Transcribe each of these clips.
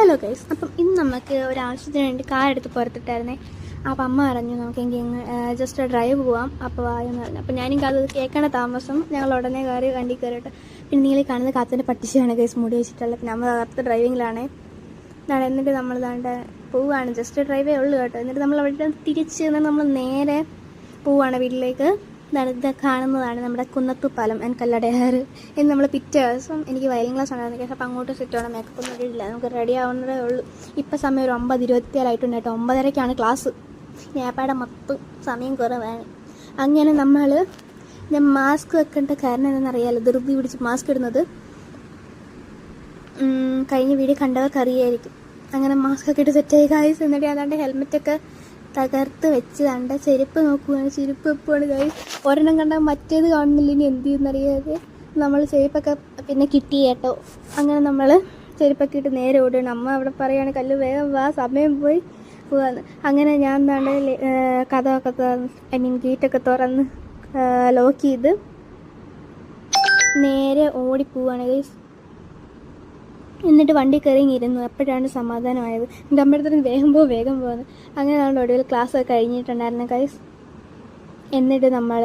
Hello guys, അപ്പം ഇന്ന് നമുക്ക് ഒരാവശ്യത്തിന് വേണ്ടി കാർ എടുത്ത് പുറത്തിട്ടായിരുന്നേ. അപ്പം അമ്മ പറഞ്ഞു നമുക്കെങ്കിൽ ജസ്റ്റ് ഡ്രൈവ് പോവാം, അപ്പോൾ വായെന്ന് പറഞ്ഞു. അപ്പം ഞാനും അത് കേൾക്കണ താമസം ഞങ്ങൾ ഉടനെ വണ്ടി കയറിയിട്ട് പിന്നെ നിങ്ങൾ കാണുന്ന കാത്തിൻ്റെ പട്ടിശയാണ് ഗൈസ് മുടി വെച്ചിട്ടുള്ളത്. പിന്നെ നമ്മൾ അകത്ത് ഡ്രൈവിങ്ങിലാണേ. എന്നിട്ട് നമ്മൾ പോവുകയാണ്, ജസ്റ്റ് ഡ്രൈവേ ഉള്ളൂ കേട്ടോ. എന്നിട്ട് നമ്മൾ അവിടെ തിരിച്ച് നമ്മൾ നേരെ പോവുകയാണ് വീട്ടിലേക്ക്. ഇത് കാണുന്നതാണ് നമ്മുടെ കുന്നത്തുപാലം ആൻഡ് കല്ലടയാറ്. ഇന്ന് നമ്മൾ പിറ്റേ ദിവസം എനിക്ക് വയലിംഗ് ക്ലാസ് ഉണ്ടായിരുന്നു കേട്ടോ. അപ്പം അങ്ങോട്ട് സെറ്റോണം, മേക്കപ്പ് ഒന്നും ഇടില്ല, നമുക്ക് റെഡി ആവുന്നതേ ഉള്ളൂ. ഇപ്പം സമയം ഒരു 9:27 കേട്ടോ. 9:30 ക്ലാസ്. ഞാപ്പാടെ മൊത്തം സമയം കുറവാണ്. അങ്ങനെ ഞാൻ മാസ്ക് വെക്കേണ്ട കാരണം എന്താണെന്നറിയാമല്ലോ, ധൃതി പിടിച്ച് മാസ്ക് ഇടുന്നത് കഴിഞ്ഞ വീഡിയോ കണ്ടവർക്ക് അറിയായിരിക്കും. അങ്ങനെ മാസ്ക് ഒക്കെ ഇട്ട് സെറ്റായി ഗൈസ്. എന്നിട്ട് അതാണ്ട് ഹെൽമെറ്റൊക്കെ തകർത്ത് വെച്ച് ചെരുപ്പ് നോക്കുകയാണ്. ചെരുപ്പ് എപ്പോഴാണ് ഗൈസ്, ഒരെണ്ണം കണ്ടാൽ മറ്റേത് കാണുന്നില്ല. ഇനി എന്ത് ചെയ്യുന്നറിയാതെ നമ്മൾ ചെരുപ്പൊക്കെ പിന്നെ കിട്ടി കേട്ടോ. അങ്ങനെ നമ്മൾ ചെരുപ്പൊക്കെ ഇട്ട് നേരെ ഓടുകയാണ്. അമ്മ അവിടെ പറയുകയാണ് കല്ല് വേഗം വാ, സമയം പോയി പോവാന്ന്. അങ്ങനെ ഞാൻ കഥമൊക്കെ ഗേറ്റൊക്കെ തുറന്ന് ലോക്ക് ചെയ്ത് നേരെ ഓടിപ്പോവാണ് ഗൈസ്. എന്നിട്ട് വണ്ടി കയറി ഇരുന്നു. അപ്പോഴാണ് സമാധാനമായത്. എൻ്റെ അമ്മയുടെ അടുത്ത് വേഗം പോകുന്നത്. അങ്ങനെ നമ്മുടെ ഒടുവിൽ ക്ലാസ്സൊക്കെ കഴിഞ്ഞിട്ടുണ്ടായിരുന്നു ഗൈസ്. എന്നിട്ട് നമ്മൾ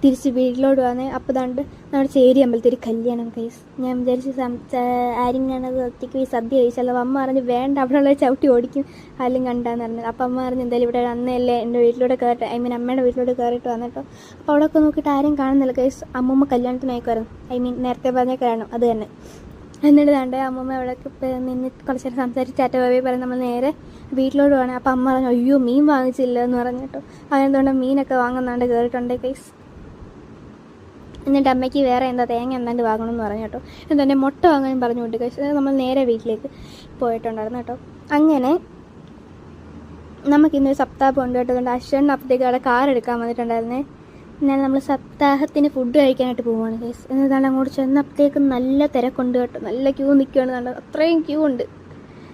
തിരിച്ച് വീട്ടിലോട്ട് വന്നേ. അപ്പോൾ നമ്മുടെ ചേരി അമ്പലത്തിൽ കല്യാണം ഗൈസ്. ഞാൻ വിചാരിച്ച് ആരും കാണത് ഒറ്റയ്ക്ക് പോയി സദ്യ കഴിച്ചല്ലോ. അമ്മ പറഞ്ഞ് വേണ്ട, അവിടെ ഉള്ള ചവിട്ടി ഓടിക്കും ആരും കണ്ടാന്ന് പറഞ്ഞത്. അപ്പം അമ്മ പറഞ്ഞ് എന്തായാലും ഇവിടെ അന്നല്ലേ എൻ്റെ വീട്ടിലൂടെ കയറിട്ട് അമ്മയുടെ വീട്ടിലൂടെ കയറിയിട്ട് വന്നിട്ടോ. അപ്പോൾ അവിടെ ഒക്കെ നോക്കിയിട്ട് ആരും കാണുന്നില്ല ഗൈസ്. അമ്മൂമ്മ കല്യാണത്തിനായിക്കുമായിരുന്നു, നേരത്തെ പറഞ്ഞ കാരണം അത് തന്നെ. എന്നിട്ട് അമ്മൂമ്മ അവിടെയൊക്കെ നിന്ന് കുറച്ച് നേരം സംസാരിച്ച് ചാറ്റ പോയി പറഞ്ഞ് നമ്മൾ നേരെ വീട്ടിലോട്ട് പോകണം. അപ്പം അമ്മ പറഞ്ഞു അയ്യോ മീൻ വാങ്ങിച്ചില്ല എന്ന് പറഞ്ഞിട്ടോ. അതിനെന്തുകൊണ്ട് മീനൊക്കെ വാങ്ങുന്നാണ്ട് കയറിയിട്ടുണ്ട് ഗൈസ്. എന്നിട്ട് അമ്മയ്ക്ക് വേറെ തേങ്ങ എന്താണ്ട് വാങ്ങണമെന്ന് പറഞ്ഞു കേട്ടോ. എന്നിട്ട് മുട്ട വാങ്ങാനും പറഞ്ഞു വിട്ടു ഗൈസ്. നമ്മൾ നേരെ വീട്ടിലേക്ക് പോയിട്ടുണ്ടായിരുന്നു കേട്ടോ. അങ്ങനെ നമുക്കിന്നൊരു സപ്താഹം ഉണ്ട് കേട്ടോ. അശ്വൻ അപ്പത്തേക്ക് അവിടെ കാർ എടുക്കാൻ വന്നിട്ടുണ്ടായിരുന്നേ. എന്നാൽ നമ്മൾ സപ്താഹത്തിന് ഫുഡ് കഴിക്കാനായിട്ട് പോവുകയാണ് ഗൈസ്. എന്നിട്ടാണ് അങ്ങോട്ട് ചെന്നപ്പോഴത്തേക്ക് നല്ല തിരക്കുണ്ട് കേട്ടോ. നല്ല ക്യൂ നിൽക്കുകയാണ്, അത്രയും ക്യൂ ഉണ്ട്.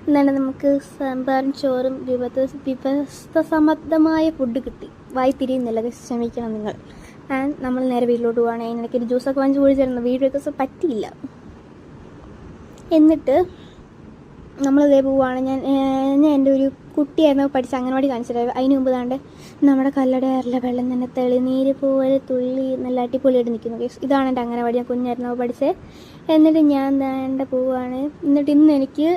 എന്താണ് നമുക്ക് സാമ്പാറും ചോറും വിഭവസമൃദ്ധമായ ഫുഡ് കിട്ടി. വായി തിരിയുന്നില്ല ഗൈസ്, ക്ഷമിക്കണം നിങ്ങൾ. നമ്മൾ നേരെ വീട്ടിലോട്ട് പോവുകയാണ്. അതിനിടയ്ക്ക് ഒരു ജ്യൂസൊക്കെ വാങ്ങിച്ച് കുടിച്ചിരുന്നു. വീഡിയോക്ക് പറ്റിയില്ല. എന്നിട്ട് നമ്മളിതേ പോവുകയാണ്. ഞാൻ എൻ്റെ ഒരു കുട്ടിയായിരുന്നു പഠിച്ച അംഗൻവാടി കാണിച്ചിട്ട്. അതിന് മുമ്പ് നമ്മുടെ കല്ലടയാറിലെ വെള്ളം തന്നെ തെളിനീര് പോലെ തുള്ളി നല്ല അടിപൊളിയായിട്ട് നിൽക്കുന്നു ഗൈസ്. ഇതാണ് എൻ്റെ അംഗൻവാടി, ഞാൻ കുഞ്ഞായിരുന്നു പഠിച്ചത്. എന്നിട്ട് ഞാൻ പോവുകയാണ്. എന്നിട്ട് ഇന്ന് എനിക്ക്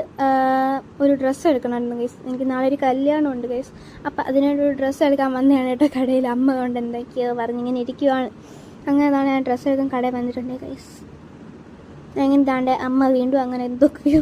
ഒരു ഡ്രസ്സ് എടുക്കണമായിരുന്നു ഗൈസ്. എനിക്ക് നാളെ ഒരു കല്യാണം ഉണ്ട് ഗൈസ്. അപ്പം അതിനൊരു ഡ്രസ്സ് എടുക്കാൻ വന്നതാണ് കേട്ടോ കടയിൽ. അമ്മ കൊണ്ട് എന്തൊക്കെയോ പറഞ്ഞിങ്ങനെ ഇരിക്കുവാണ്. അങ്ങനെ ഞാൻ ഡ്രസ്സ് എടുക്കാൻ കടയിൽ വന്നിട്ടുണ്ട് ഗൈസ്. അങ്ങനെ അമ്മ വീണ്ടും അങ്ങനെ എന്തൊക്കെയോ